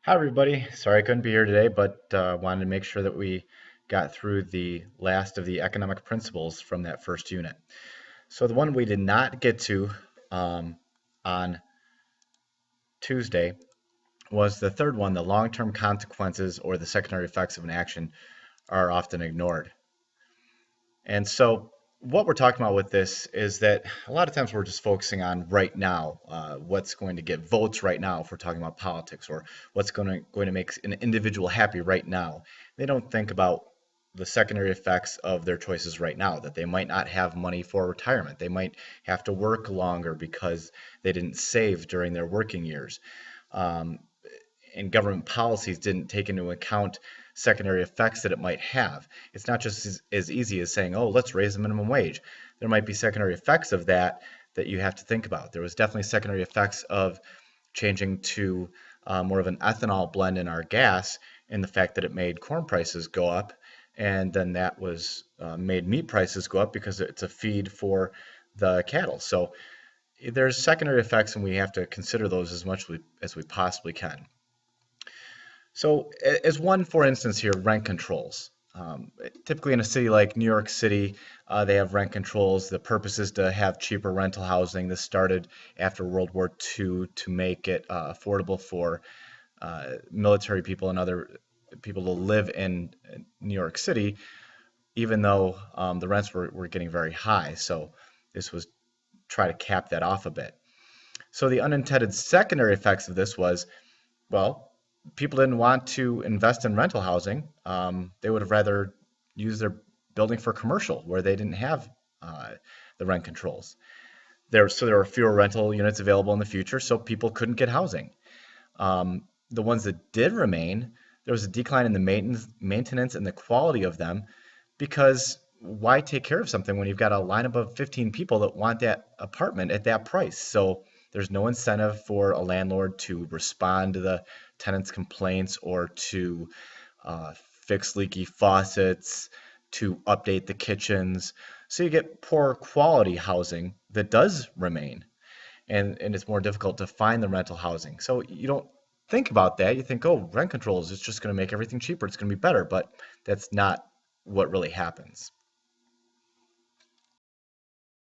Hi, everybody. Sorry I couldn't be here today, but wanted to make sure that we got through the last of the economic principles from that first unit. So the one we did not get to um, on Tuesday was the third one. The long-term consequences or the secondary effects of an action are often ignored. And so what we're talking about with this is that a lot of times we're just focusing on right now, what's going to get votes right now if we're talking about politics, or what's going to make an individual happy right now. They don't think about the secondary effects of their choices right now, that they might not have money for retirement. They might have to work longer because they didn't save during their working years. Um, and government policies didn't take into account secondary effects that it might have. It's not just as easy as saying, oh, let's raise the minimum wage. There might be secondary effects of that that you have to think about. There was definitely secondary effects of changing to more of an ethanol blend in our gas, and the fact that it made corn prices go up. And then that was made meat prices go up because it's a feed for the cattle. So there's secondary effects, and we have to consider those as much as we possibly can. So, as one, for instance, here, rent controls. Typically, in a city like New York City, they have rent controls. The purpose is to have cheaper rental housing. This started after World War II to make it affordable for military people and other people to live in New York City, even though the rents were getting very high. So, this was try to cap that off a bit. So, the unintended secondary effects of this was, well, people didn't want to invest in rental housing. They would have rather used their building for commercial, where they didn't have the rent controls. There were fewer rental units available in the future, so people couldn't get housing. The ones that did remain, there was a decline in the maintenance and the quality of them, because why take care of something when you've got a lineup of 15 people that want that apartment at that price? So there's no incentive for a landlord to respond to the tenants' complaints, or to uh, fix leaky faucets, to update the kitchens. So you get poor quality housing that does remain, and it's more difficult to find the rental housing. So you don't think about that. You think, oh, rent controls, it's just going to make everything cheaper. It's going to be better. But that's not what really happens.